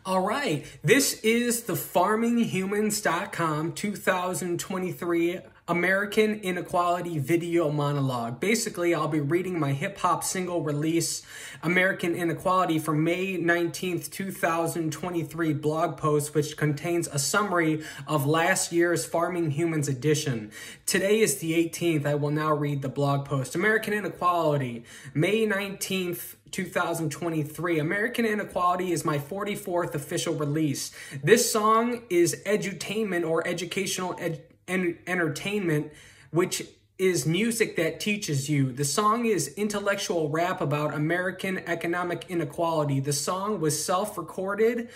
All right, this is the farminghumans.com 2023 American Inequality video monologue. Basically, I'll be reading my hip-hop single release, American Inequality, from May 19th, 2023 blog post, which contains a summary of last year's Farming Humans edition. Today is the 18th. I will now read the blog post. American Inequality, May 19th, 2023. American Inequality is my 44th official release. This song is edutainment or educational entertainment, which is music that teaches you. The song is intellectual rap about American economic inequality. The song was self-recorded,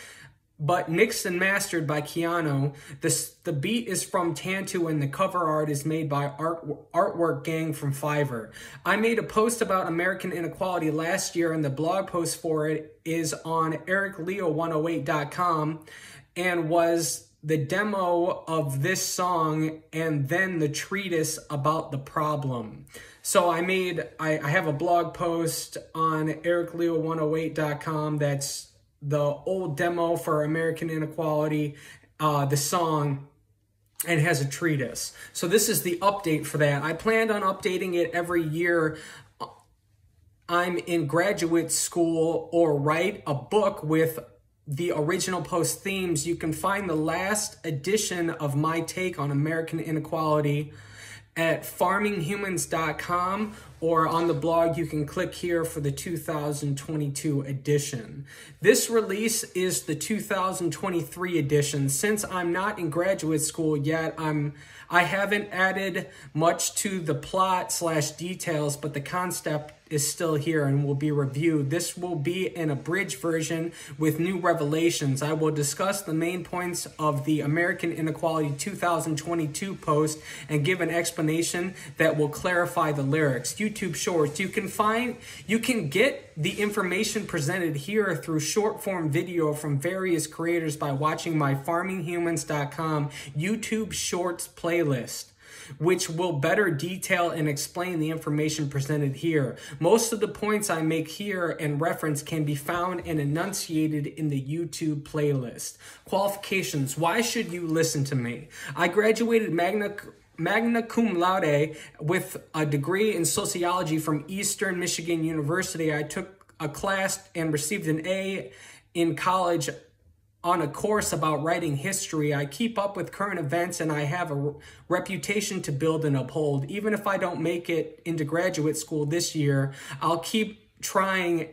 but mixed and mastered by Keanu. The beat is from Tantu, and the cover art is made by Artwork Gang from Fiverr. I made a post about American inequality last year, and the blog post for it is on ericleo108.com and was the demo of this song and then the treatise about the problem. So I have a blog post on ericleo108.com that's the old demo for American Inequality, the song, and has a treatise. So this is the update for that. I planned on updating it every year. I'm in graduate school or write a book with the original post themes. You can find the last edition of my take on American Inequality at farminghumans.com, or on the blog you can click here for the 2022 edition. This release is the 2023 edition. Since I'm not in graduate school yet, I haven't added much to the plot / details, but the concept is still here and will be reviewed. This will be an abridged version with new revelations. I will discuss the main points of the American Inequality 2022 post and give an explanation that will clarify the lyrics. YouTube Shorts. You can get the information presented here through short form video from various creators by watching my farminghumans.com YouTube Shorts playlist, which will better detail and explain the information presented here. Most of the points I make here and reference can be found and enunciated in the YouTube playlist. Qualifications. Why should you listen to me? I graduated magna cum laude with a degree in sociology from Eastern Michigan University. I took a class and received an A in college on a course about writing history. I keep up with current events, and I have a reputation to build and uphold. Even if I don't make it into graduate school this year, I'll keep trying,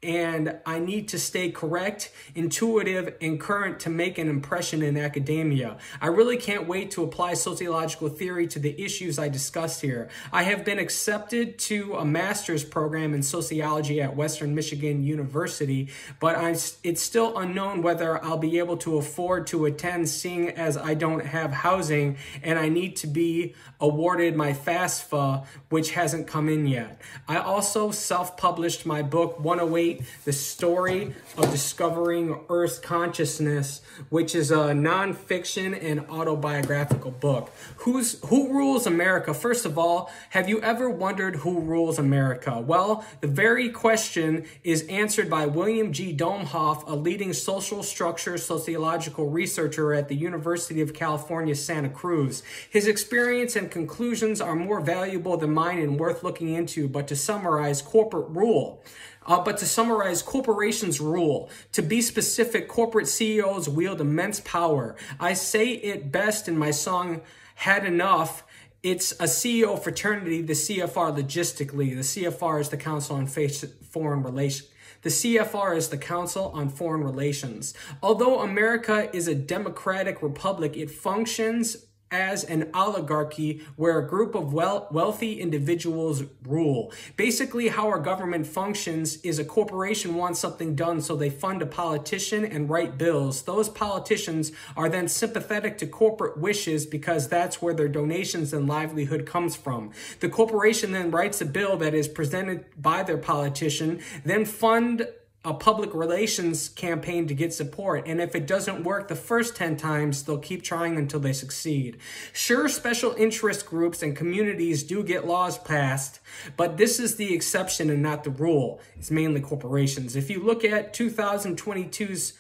and I need to stay correct, intuitive, and current to make an impression in academia. I really can't wait to apply sociological theory to the issues I discussed here. I have been accepted to a master's program in sociology at Western Michigan University, but it's still unknown whether I'll be able to afford to attend, seeing as I don't have housing and I need to be awarded my FAFSA, which hasn't come in yet. I also self-published my book 108, The Story of Discovering Earth's Consciousness, which is a non-fiction and autobiographical book. Who rules America? First of all, have you ever wondered who rules America? Well, the very question is answered by William G. Domhoff, a leading social structure sociological researcher at the University of California, Santa Cruz. His experience and conclusions are more valuable than mine and worth looking into, but to summarize, corporations rule. To be specific, corporate CEOs wield immense power. I say it best in my song, Had Enough. It's a CEO fraternity, the CFR logistically. The CFR is the Council on Foreign Relations. The CFR is the Council on Foreign Relations. Although America is a democratic republic, it functions as an oligarchy where a group of wealthy individuals rule. Basically, how our government functions is a corporation wants something done, so they fund a politician and write bills. Those politicians are then sympathetic to corporate wishes because that's where their donations and livelihood comes from. The corporation then writes a bill that is presented by their politician, then fund a public relations campaign to get support. And if it doesn't work the first 10 times, they'll keep trying until they succeed. Sure, special interest groups and communities do get laws passed, but this is the exception and not the rule. It's mainly corporations. If you look at 2022's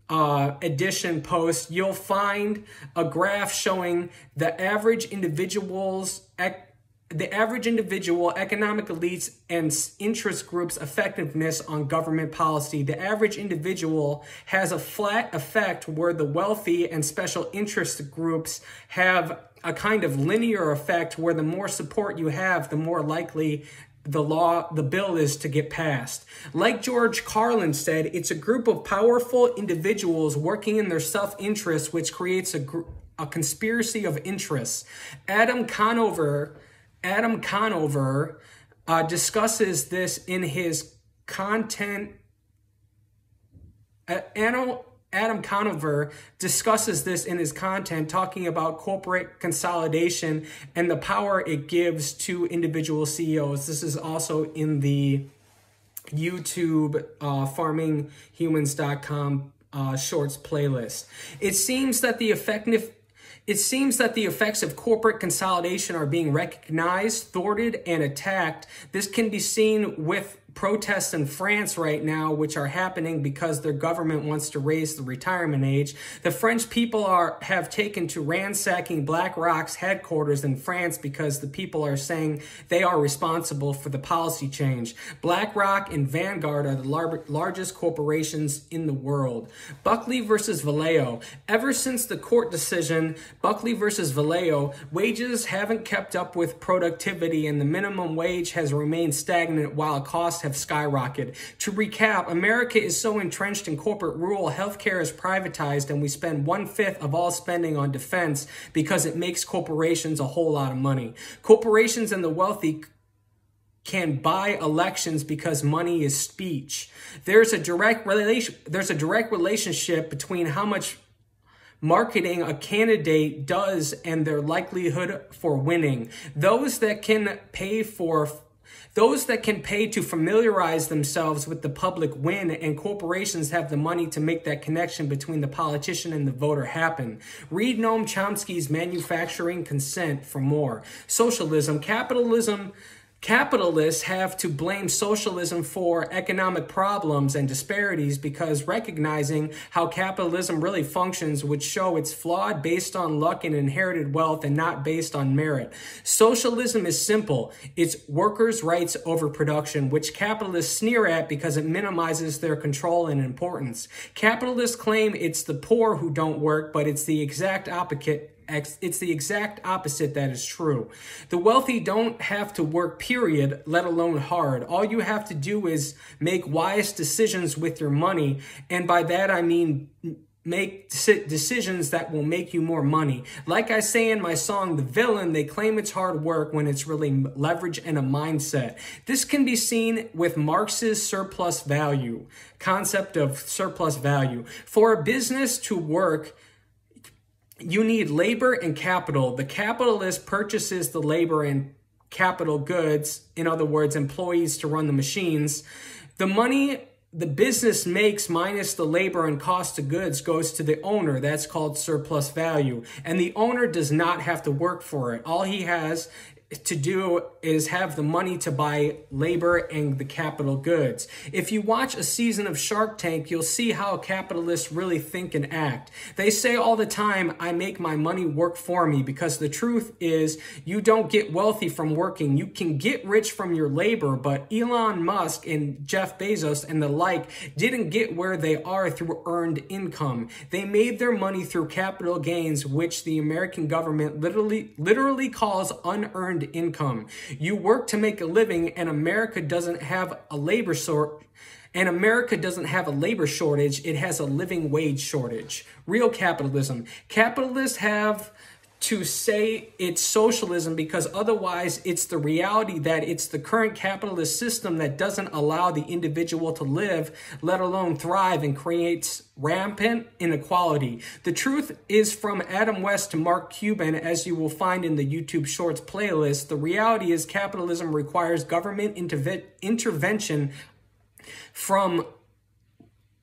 edition post, you'll find a graph showing the average individual, economic elites, and interest groups' effectiveness on government policy. The average individual has a flat effect where the wealthy and special interest groups have a kind of linear effect where the more support you have, the more likely the bill is to get passed. Like George Carlin said, it's a group of powerful individuals working in their self-interest, which creates a conspiracy of interests. Adam Conover discusses this in his content. Adam Conover discusses this in his content, talking about corporate consolidation and the power it gives to individual CEOs. This is also in the YouTube farminghumans.com shorts playlist. It seems that the effects of corporate consolidation are being recognized, thwarted, and attacked. This can be seen with protests in France right now, which are happening because their government wants to raise the retirement age. The French people have taken to ransacking BlackRock's headquarters in France because the people are saying they are responsible for the policy change. BlackRock and Vanguard are the largest corporations in the world. Buckley versus Vallejo. Ever since the court decision, Buckley versus Vallejo, wages haven't kept up with productivity and the minimum wage has remained stagnant while costs have skyrocketed. To recap, America is so entrenched in corporate rule, healthcare is privatized, and we spend 1/5 of all spending on defense because it makes corporations a whole lot of money. Corporations and the wealthy can buy elections because money is speech. There's a direct relationship between how much marketing a candidate does and their likelihood for winning. Those that can pay to familiarize themselves with the public win, and corporations have the money to make that connection between the politician and the voter happen. Read Noam Chomsky's Manufacturing Consent for more. Socialism. Capitalists have to blame socialism for economic problems and disparities because recognizing how capitalism really functions would show it's flawed based on luck and inherited wealth and not based on merit. Socialism is simple. It's workers' rights over production, which capitalists sneer at because it minimizes their control and importance. Capitalists claim it's the poor who don't work, but it's the exact opposite. It's the exact opposite that is true. The wealthy don't have to work, period, let alone hard. All you have to do is make wise decisions with your money. And by that, I mean make decisions that will make you more money. Like I say in my song, The Villain, they claim it's hard work when it's really leverage and a mindset. This can be seen with Marx's surplus value, concept of surplus value. For a business to work, you need labor and capital. The capitalist purchases the labor and capital goods, in other words, employees to run the machines. The money the business makes minus the labor and cost of goods goes to the owner. That's called surplus value. And the owner does not have to work for it. All he has to do is have the money to buy labor and the capital goods. If you watch a season of Shark Tank, you'll see how capitalists really think and act. They say all the time, I make my money work for me, because the truth is you don't get wealthy from working. You can get rich from your labor, but Elon Musk and Jeff Bezos and the like didn't get where they are through earned income. They made their money through capital gains, which the American government literally calls unearned income. You work to make a living, and America doesn't have a labor shortage. It has a living wage shortage. Real capitalism. Capitalists have to say it's socialism because otherwise it's the reality that it's the current capitalist system that doesn't allow the individual to live, let alone thrive, and creates rampant inequality. The truth is, from Adam West to Mark Cuban, as you will find in the YouTube Shorts playlist, the reality is capitalism requires government intervention from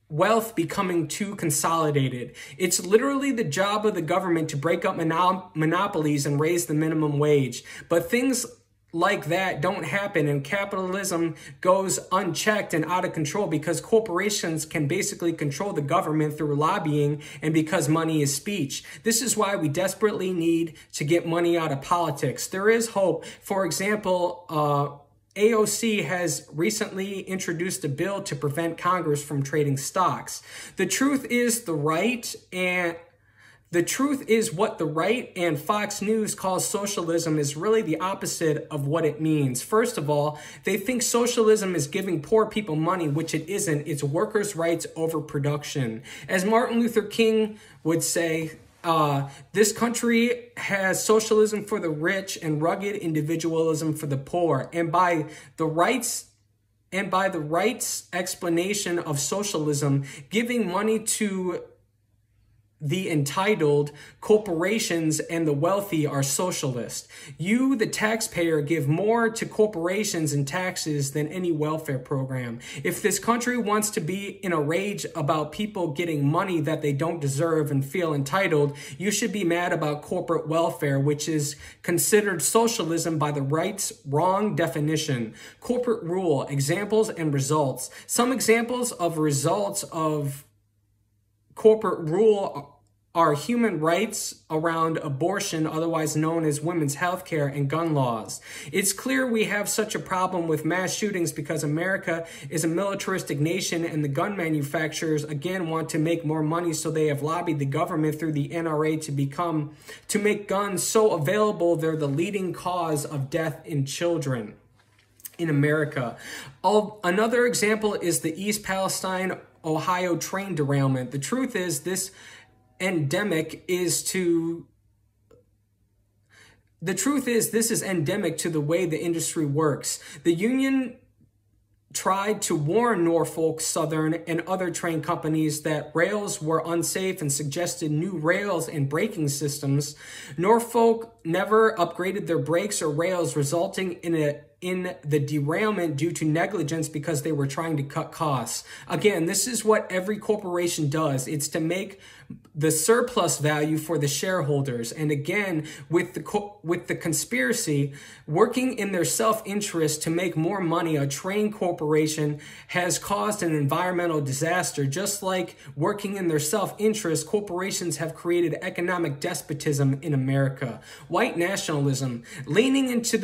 wealth becoming too consolidated. It's literally the job of the government to break up monopolies and raise the minimum wage. But things like that don't happen, and capitalism goes unchecked and out of control because corporations can basically control the government through lobbying and because money is speech. This is why we desperately need to get money out of politics. There is hope. For example, AOC has recently introduced a bill to prevent Congress from trading stocks. The truth is what the right and Fox News calls socialism is really the opposite of what it means. First of all, they think socialism is giving poor people money, which it isn't. It's workers' rights over production. As Martin Luther King would say, this country has socialism for the rich and rugged individualism for the poor. And by the rights explanation of socialism, giving money to the entitled, corporations and the wealthy are socialist. You, the taxpayer, give more to corporations and taxes than any welfare program. If this country wants to be in a rage about people getting money that they don't deserve and feel entitled, you should be mad about corporate welfare, which is considered socialism by the right's wrong definition. Corporate rule, examples and results. Some examples of results of corporate rule are human rights around abortion, otherwise known as women's health care, and gun laws. It's clear we have such a problem with mass shootings because America is a militaristic nation and the gun manufacturers again want to make more money, so they have lobbied the government through the NRA to make guns so available they're the leading cause of death in children in America. Another example is the East Palestine, Ohio train derailment. The truth is this is endemic to the way the industry works. The union tried to warn Norfolk Southern and other train companies that rails were unsafe and suggested new rails and braking systems. Norfolk never upgraded their brakes or rails, resulting in the derailment due to negligence because they were trying to cut costs. Again, this is what every corporation does. It's to make the surplus value for the shareholders. And again, with the conspiracy working in their self-interest to make more money, a train corporation has caused an environmental disaster. Just like working in their self-interest, corporations have created economic despotism in America. White nationalism, leaning into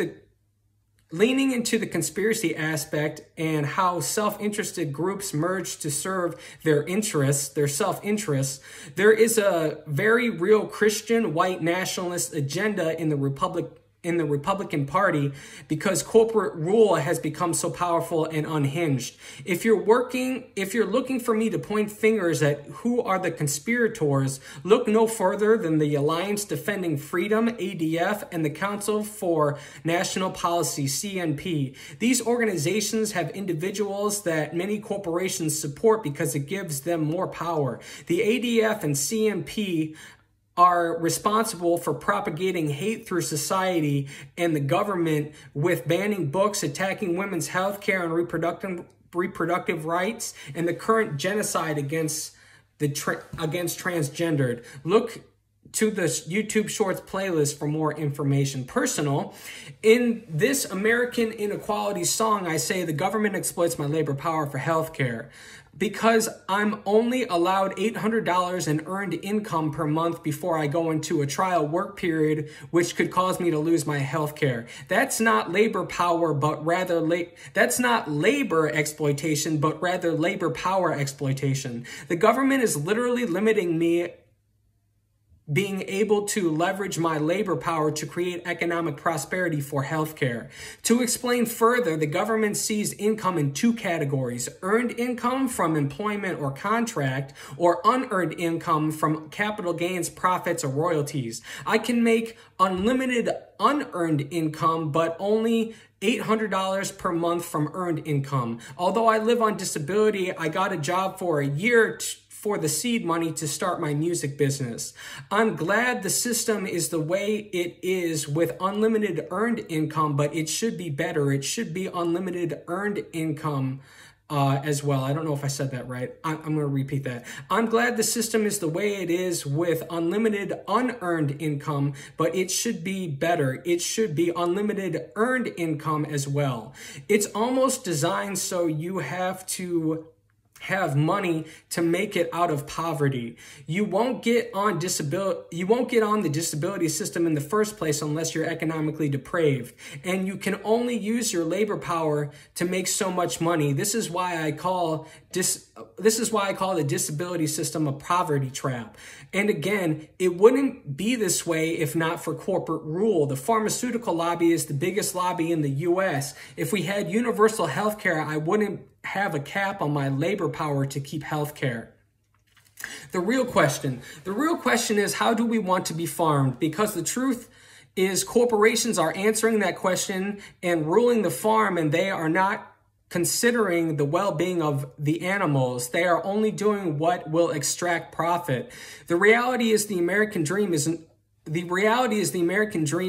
the conspiracy aspect and how self-interested groups merge to serve their interests, their self-interests, there is a very real Christian white nationalist agenda in the Republican Party because corporate rule has become so powerful and unhinged. If you're looking for me to point fingers at who are the conspirators, look no further than the Alliance Defending Freedom, ADF, and the Council for National Policy, CNP. These organizations have individuals that many corporations support because it gives them more power. The ADF and CNP are responsible for propagating hate through society and the government with banning books, attacking women's health care and reproductive rights, and the current genocide against transgendered. Look to the YouTube Shorts playlist for more information. Personal, in this American Inequality song, I say the government exploits my labor power for healthcare because I'm only allowed $800 in earned income per month before I go into a trial work period, which could cause me to lose my health care. That's not labor power, but rather that's not labor exploitation, but rather labor power exploitation. The government is literally limiting me being able to leverage my labor power to create economic prosperity for healthcare. To explain further, the government sees income in two categories: earned income from employment or contract, or unearned income from capital gains, profits, or royalties. I can make unlimited unearned income, but only $800 per month from earned income. Although I live on disability, I got a job for a year for the seed money to start my music business. I'm glad the system is the way it is with unlimited earned income, but it should be better. It should be unlimited earned income as well. I don't know if I said that right. I'm going to repeat that. I'm glad the system is the way it is with unlimited unearned income, but it should be better. It should be unlimited earned income as well. It's almost designed so you have to have money to make it out of poverty. You won't get on the disability system in the first place unless you're economically depraved, and you can only use your labor power to make so much money. This is why I call the disability system a poverty trap. And again, it wouldn't be this way if not for corporate rule. The pharmaceutical lobby is the biggest lobby in the US. If we had universal health care, I wouldn't have a cap on my labor power to keep health care. The real question is, how do we want to be farmed? Because the truth is, corporations are answering that question and ruling the farm, and they are not considering the well-being of the animals. They are only doing what will extract profit. The reality is the American dream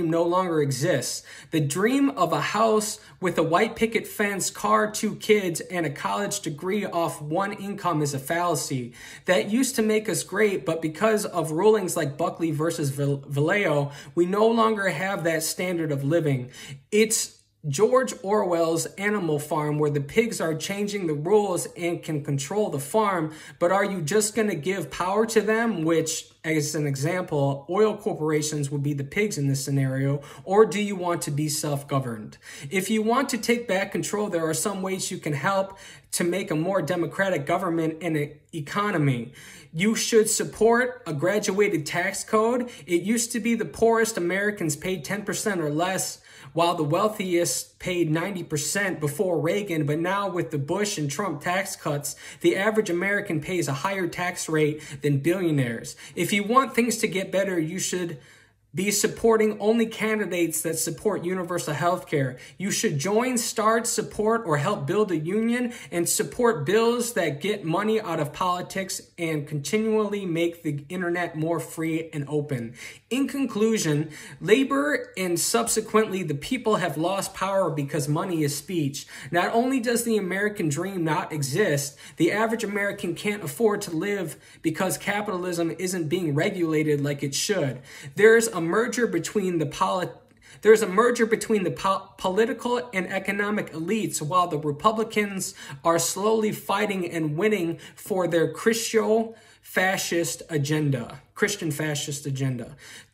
no longer exists. The dream of a house with a white picket fence, car, 2 kids, and a college degree off one income is a fallacy. That used to make us great, but because of rulings like Buckley versus Vallejo, we no longer have that standard of living. It's George Orwell's Animal Farm, where the pigs are changing the rules and can control the farm, but are you just going to give power to them, which, as an example, oil corporations would be the pigs in this scenario, or do you want to be self-governed? If you want to take back control, there are some ways you can help to make a more democratic government and economy. You should support a graduated tax code. It used to be the poorest Americans paid 10% or less, while the wealthiest paid 90% before Reagan. But now with the Bush and Trump tax cuts, the average American pays a higher tax rate than billionaires. If you want things to get better, you should be supporting only candidates that support universal health care. You should join, start, support, or help build a union and support bills that get money out of politics and continually make the internet more free and open. In conclusion, labor and subsequently the people have lost power because money is speech. Not only does the American dream not exist, the average American can't afford to live because capitalism isn't being regulated like it should. There's a merger between the political and economic elites, while the Republicans are slowly fighting and winning for their Christio-fascist agenda.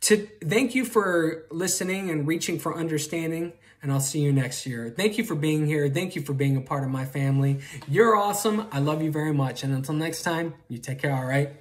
Thank you for listening and reaching for understanding, and I'll see you next year. Thank you for being here. Thank you for being a part of my family. You're awesome. I love you very much. And until next time, you take care, all right?